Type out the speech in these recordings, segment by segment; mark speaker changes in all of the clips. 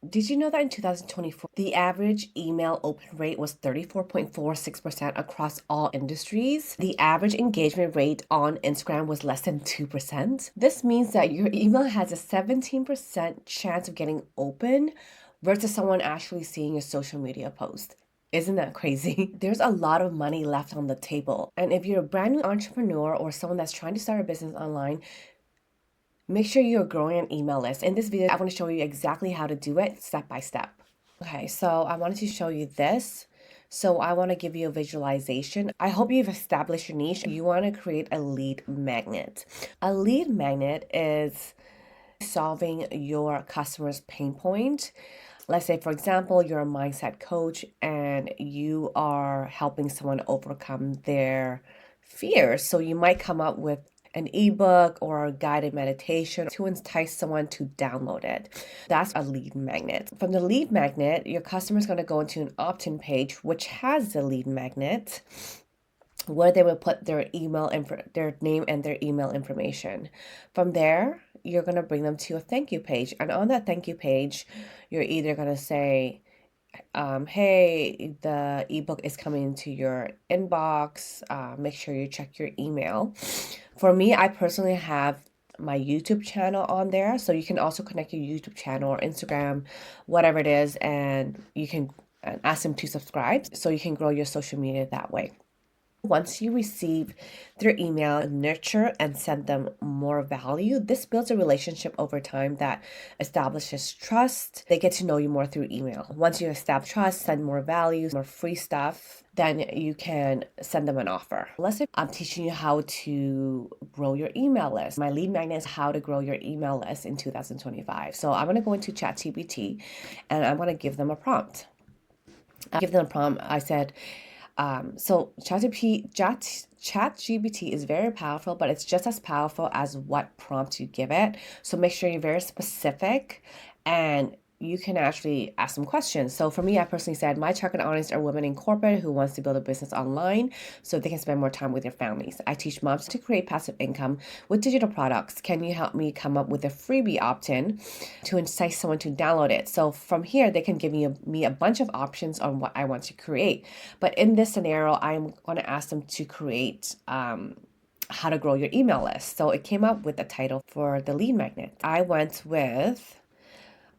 Speaker 1: Did you know that in 2024, the average email open rate was 34.46% across all industries? The average engagement rate on Instagram was less than 2%. This means that your email has a 17% chance of getting open versus someone actually seeing your social media post. Isn't that crazy? There's a lot of money left on the table. And if you're a brand new entrepreneur or someone that's trying to start a business online, make sure you're growing an email list. In this video, I want to show you exactly how to do it step by step. Okay, so I wanted to show you this. So I want to give you a visualization. I hope you've established your niche. You want to create a lead magnet. A lead magnet is solving your customer's pain point. Let's say, for example, you're a mindset coach and you are helping someone overcome their fears. So you might come up with an ebook or a guided meditation to entice someone to download it. That's a lead magnet. From the lead magnet, your customer is going to go into an opt-in page, which has the lead magnet, where they will put their their name and their email information. From there, you're going to bring them to a thank you page. And on that thank you page, you're either going to say, hey, the ebook is coming into your inbox. Make sure you check your email. For me, I personally have my YouTube channel on there. So you can also connect your YouTube channel or Instagram, whatever it is, and you can ask them to subscribe so you can grow your social media that way. Once you receive their email, nurture and send them more value. This builds a relationship over time that establishes trust. They get to know you more through email. Once you establish trust, send more value, more free stuff, then you can send them an offer. Let's say I'm teaching you how to grow your email list. My lead magnet is how to grow your email list in 2025. So I'm going to go into ChatGPT and I'm going to give them a prompt. I give them a prompt. I said, so ChatGPT is very powerful, but it's just as powerful as what prompt you give it. So make sure you're very specific and you can actually ask some questions. So for me, I personally said, my target audience are women in corporate who wants to build a business online so they can spend more time with their families. I teach moms to create passive income with digital products. Can you help me come up with a freebie opt-in to entice someone to download it? So from here, they can give me a bunch of options on what I want to create. But in this scenario, I'm going to ask them to create how to grow your email list. So it came up with a title for the lead magnet. I went with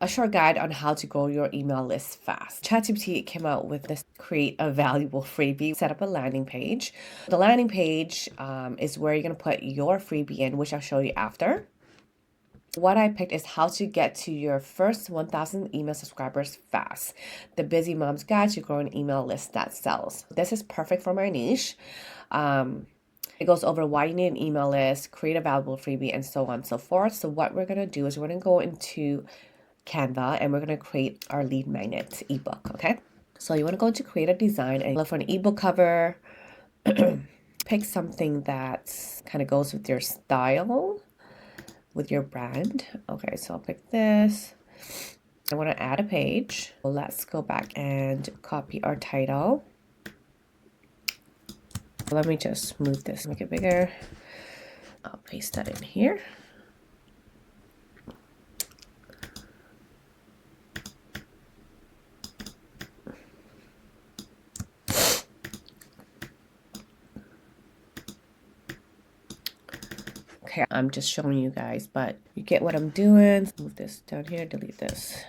Speaker 1: a short guide on how to grow your email list fast. ChatGPT came out with this create a valuable freebie, set up a landing page. The landing page is where you're going to put your freebie in, which I'll show you after. What I picked is how to get to your first 1,000 email subscribers fast. The Busy Mom's Guide to Grow an Email List that sells. This is perfect for my niche. It goes over why you need an email list, create a valuable freebie, and so on and so forth. So what we're going to do is we're going to go into Canva and we're going to create our lead magnet ebook. Okay, so you want to go to create a design and look for an ebook cover. Pick something that kind of goes with your style, with your brand. Okay, so I'll pick this. I want to add a page. Let's go back and copy our title. Let me just move this, make it bigger. I'll paste that in here. Okay, I'm just showing you guys, but you get what I'm doing. Move this down here, delete this.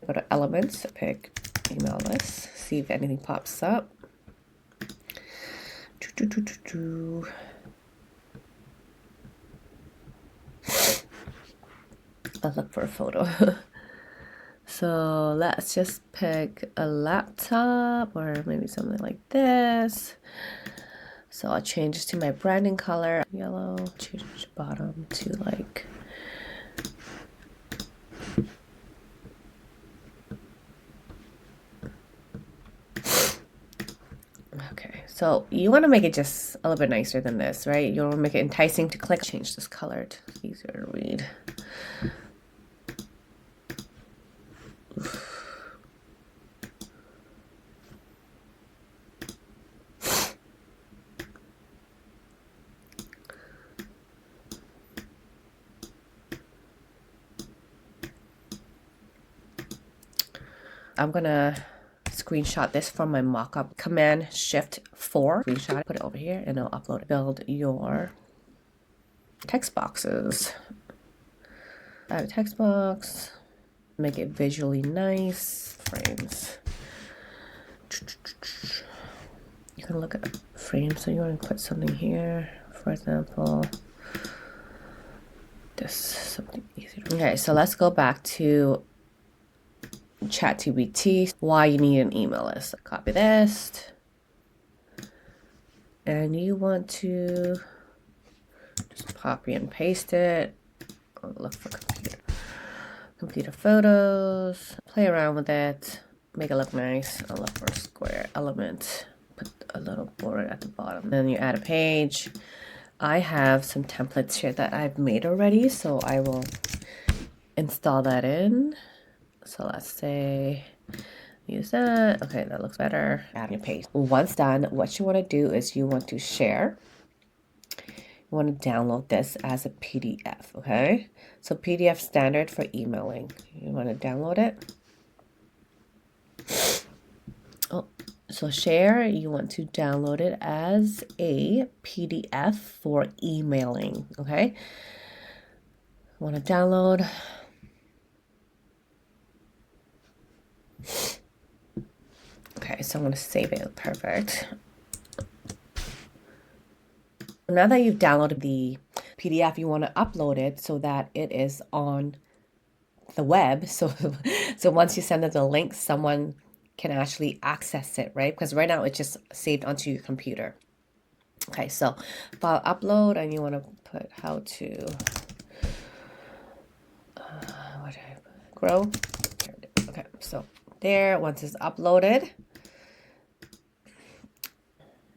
Speaker 1: Go to elements, pick email list, see if anything pops up. I'll look for a photo. So let's just pick a laptop or maybe something like this. So I'll change this to my branding color, yellow, change the bottom to like, okay. So you want to make it just a little bit nicer than this, right? You want to make it enticing to click. Change this color to easier to read. I'm gonna screenshot this from my mockup. Command Shift 4, screenshot, put it over here, and I'll upload it. Build your text boxes. Add a text box. Make it visually nice. Frames. You can look at frames. So you want to put something here, for example. This something easy. Okay, so let's go back to ChatGPT. Why you need an email list. Copy this. And you want to just copy and paste it. I'll look for computer photos. Play around with it. Make it look nice. I'll look for a square element. Put a little border at the bottom. Then you add a page. I have some templates here that I've made already, so I will install that in. So let's say use that. Okay, that looks better. Add your page. Once done, what you want to do is you want to share. You want to download this as a PDF, okay? So PDF standard for emailing. You want to download it. Oh, so share, you want to download it as a PDF for emailing, okay? Want to download. Okay, so I'm going to save it. Perfect. Now that you've downloaded the PDF, you want to upload it so that it is on the web. So once you send it the link, someone can actually access it, right? Because right now it's just saved onto your computer. Okay, so file upload, and you want to put how to what did I put? Grow. Here it is. Okay, so there, once it's uploaded,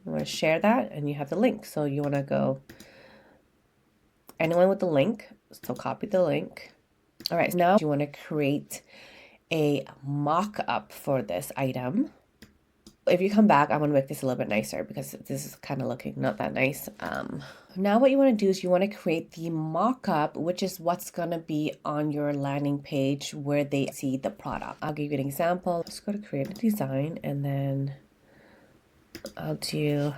Speaker 1: you want to share that, and you have the link. So you want to go anyone with the link. So copy the link. All right, now you want to create a mock-up for this item. If you come back, I'm going to make this a little bit nicer because this is kind of looking not that nice. Now what you want to do is you want to create the mock-up, which is what's going to be on your landing page where they see the product. I'll give you an example. Let's go to create a design, and then I'll do...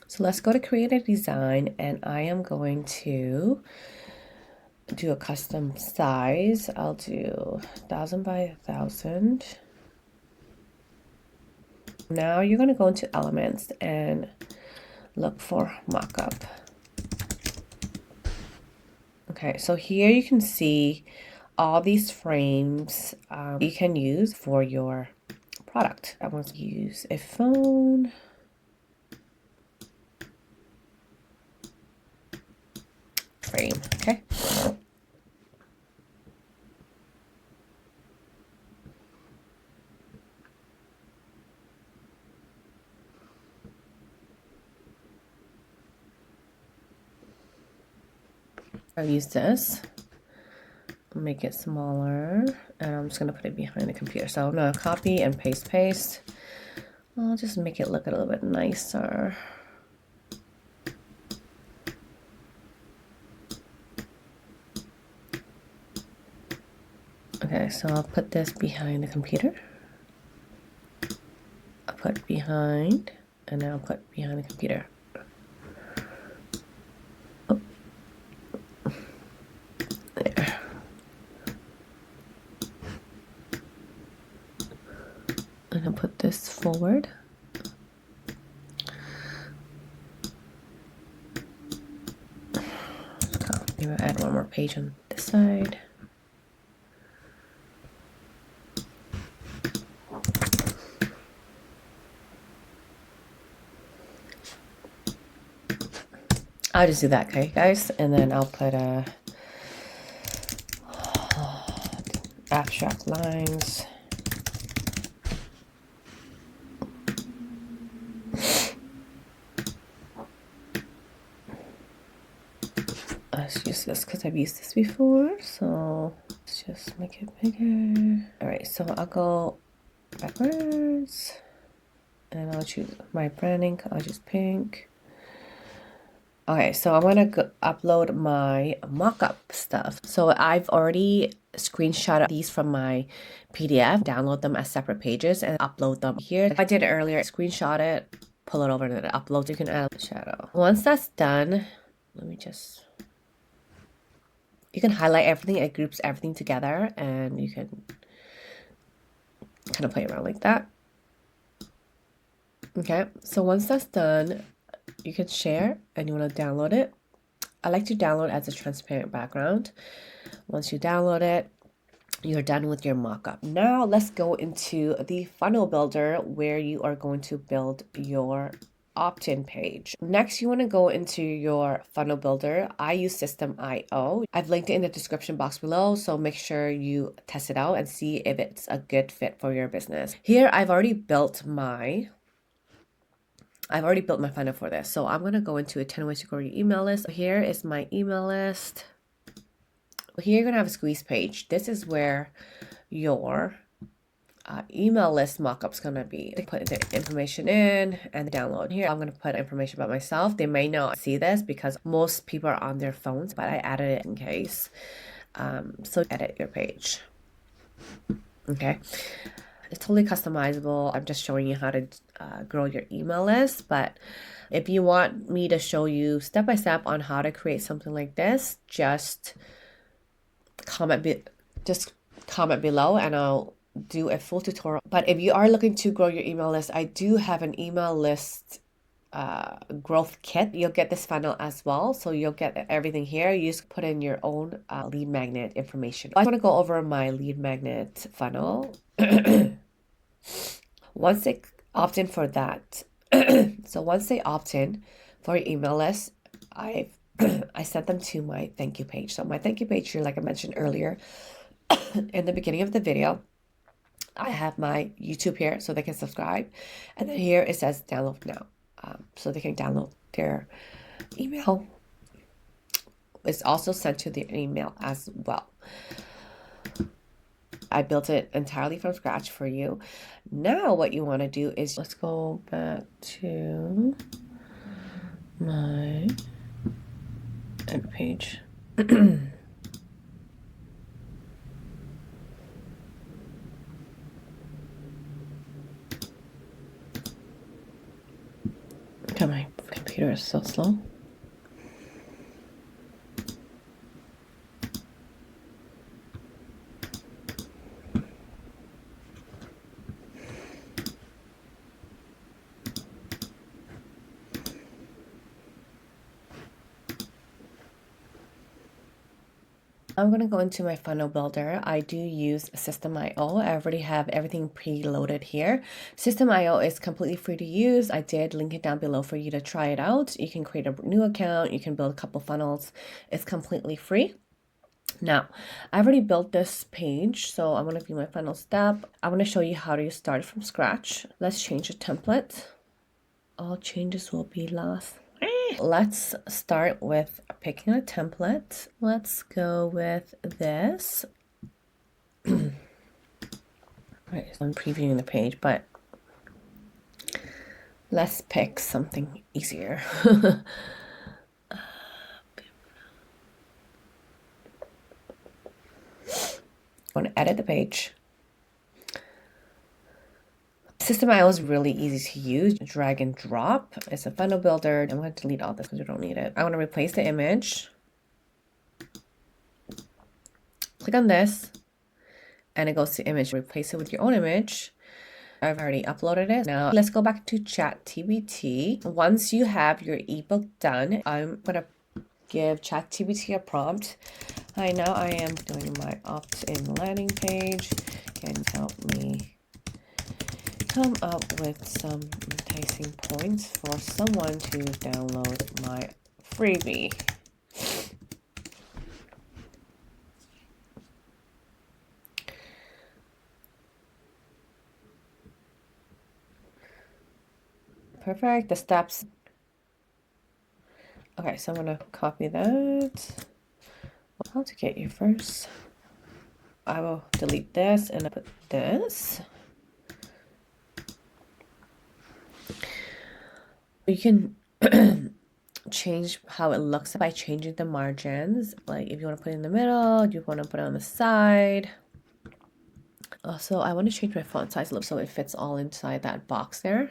Speaker 1: So let's go to create a design, and I am going to do a custom size. I'll do 1000 by 1000. Now you're going to go into elements and look for mockup. Okay, so here you can see all these frames you can use for your product. I want to use a phone. Frame, okay. I'll use this, make it smaller, and I'm just gonna put it behind the computer. So I'm gonna copy and paste. I'll just make it look a little bit nicer. Okay, so I'll put this behind the computer. I'll put behind, and then I'll put behind the computer. Oh. There. And I'll put this forward. Maybe I'll add one more page on this side. I'll just do that, okay, guys? And then I'll put abstract lines. Let's use this because I've used this before. So let's just make it bigger. All right, so I'll go backwards. And I'll choose my branding. I'll choose pink. Okay, so I'm gonna upload my mockup stuff. So I've already screenshot these from my PDF, download them as separate pages and upload them here. Like I did earlier, screenshot it, pull it over and then upload. You can add shadow. Once that's done, let me just, you can highlight everything. It groups everything together and you can kind of play around like that. Okay, so once that's done, you can share and you want to download it. I like to download as a transparent background. Once you download it, you're done with your mockup. Now let's go into the funnel builder where you are going to build your opt-in page. Next, you want to go into your funnel builder. I use System.io. I've linked it in the description box below, so make sure you test it out and see if it's a good fit for your business. Here, I've already built my funnel for this. So I'm going to go into a 10 ways to grow your email list. Here is my email list. Here you're going to have a squeeze page. This is where your email list mockup's going to be. Put the information in and download. Here I'm going to put information about myself. They may not see this because most people are on their phones, but I added it in case. So edit your page. Okay. It's totally customizable. I'm just showing you how to grow your email list, but if you want me to show you step by step on how to create something like this, just comment below and I'll do a full tutorial. But if you are looking to grow your email list, I do have an email list growth kit. You'll get this funnel as well, so you'll get everything here. You just put in your own lead magnet information. I want to go over my lead magnet funnel. Once they opt in for that, so once they opt in for your email list, I sent them to my thank you page. So my thank you page here, like I mentioned earlier in the beginning of the video, I have my YouTube here so they can subscribe. And then here it says download now. So they can download their email. It's also sent to their email as well. I built it entirely from scratch for you. Now what you want to do is, let's go back to my end page. God, my computer is so slow. I'm going to go into my funnel builder. I do use System.io. I already have everything preloaded here. System.io is completely free to use. I did link it down below for you to try it out. You can create a new account. You can build a couple funnels. It's completely free. Now, I've already built this page, so I'm going to view my final step. I want to show you how to start from scratch. Let's change the template. All changes will be lost. Let's start with picking a template. Let's go with this. Right, so I'm previewing the page, but let's pick something easier. I want to edit the page. System.io is really easy to use. Drag and drop. It's a funnel builder. I'm going to delete all this because we don't need it. I want to replace the image. Click on this and it goes to image. Replace it with your own image. I've already uploaded it. Now let's go back to ChatGPT. Once you have your ebook done, I'm going to give ChatGPT a prompt. Hi, now I am doing my opt-in landing page. Can you help me come up with some enticing points for someone to download my freebie? Perfect. The steps. Okay, so I'm going to copy that. How to get you first. I will delete this and I put this. You can change how it looks by changing the margins. Like if you want to put it in the middle, you want to put it on the side. Also, I want to change my font size a little so it fits all inside that box there.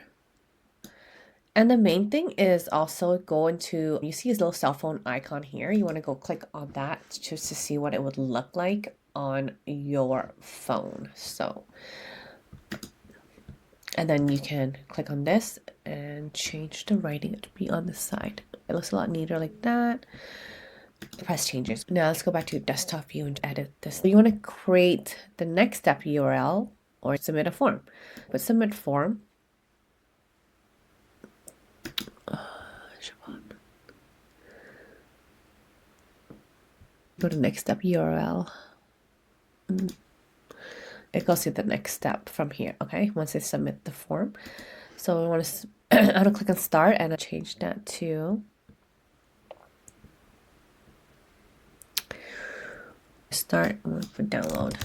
Speaker 1: And the main thing is also go into, you see his little cell phone icon here. You want to go click on that just to see what it would look like on your phone. So, and then you can click on this and change the writing to be on the side. It looks a lot neater like that. Press changes. Now let's go back to desktop view and edit this. You want to create the next step URL or submit a form. But submit form. Go to next step URL. It goes to the next step from here, okay? Once I submit the form. So I want to, I want to click on start and I change that to start for download.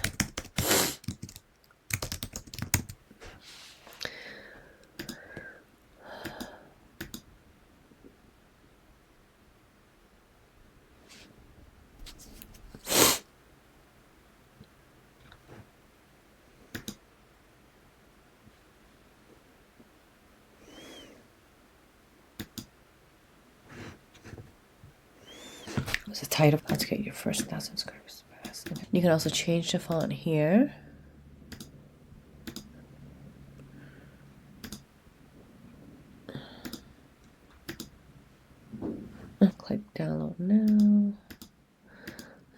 Speaker 1: What's the title? Let's get your first 1,000 subscribers fast. You can also change the font here. Click download now.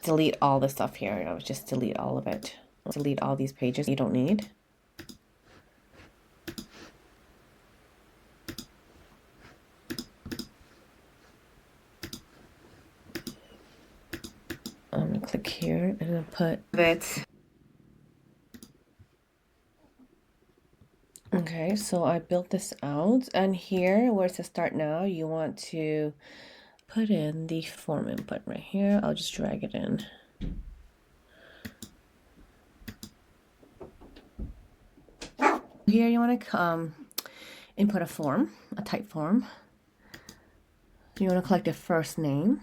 Speaker 1: Delete all the stuff here. I would just delete all of it. Delete all these pages you don't need. I'm gonna click here and I'll put it. Okay, so I built this out, and here where it says start now, you want to put in the form input right here. I'll just drag it in. Here you want to input a form, a type form. You want to collect the first name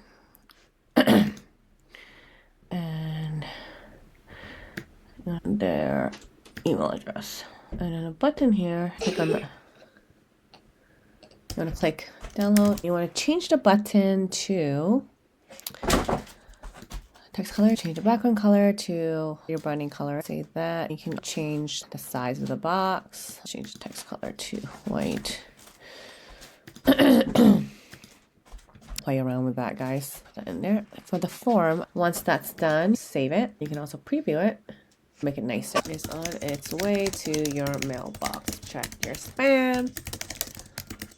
Speaker 1: and their email address. And then a button here, click on that. You want to click download. You want to change the button to text color, change the background color to your branding color. Say that. You can change the size of the box. Change the text color to white. Play around with that, guys. Put that in there. For the form, once that's done, save it. You can also preview it. Make it nicer. It's on its way to your mailbox. Check your spam.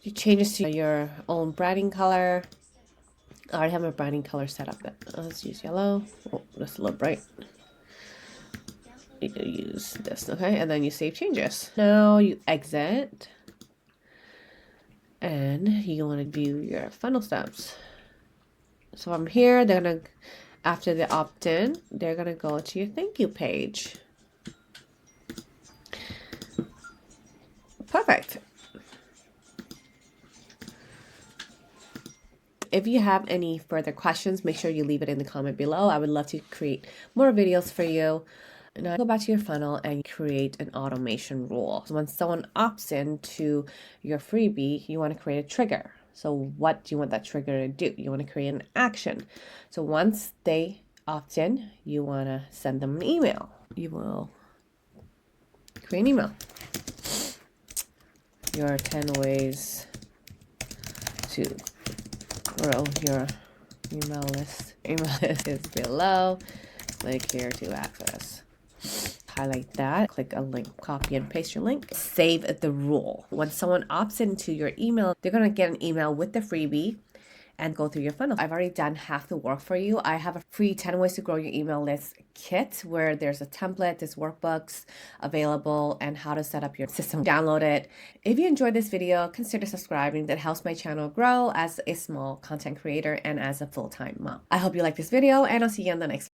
Speaker 1: You change it to your own branding color. I already have my branding color set up. Let's use yellow. Oh, that's a little bright. You use this, okay? And then you save changes. Now you exit. And you want to view your funnel steps. So from here, they're gonna, after the opt-in, they're gonna go to your thank you page. Perfect. If you have any further questions, make sure you leave it in the comment below. I would love to create more videos for you. Now go back to your funnel and create an automation rule. So when someone opts in to your freebie, you want to create a trigger. So what do you want that trigger to do? You want to create an action. So once they opt in, you want to send them an email. You will create an email. Your 10 ways to grow your email list. Email list is below. Click here to access. Highlight that, click a link, copy and paste your link, save the rule. When someone opts into your email, they're going to get an email with the freebie and go through your funnel. I've already done half the work for you. I have a free 10 ways to grow your email list kit where there's a template, there's workbooks available, and how to set up your system. Download it. If you enjoyed this video, consider subscribing. That helps my channel grow as a small content creator and as a full-time mom. I hope you like this video, and I'll see you on the next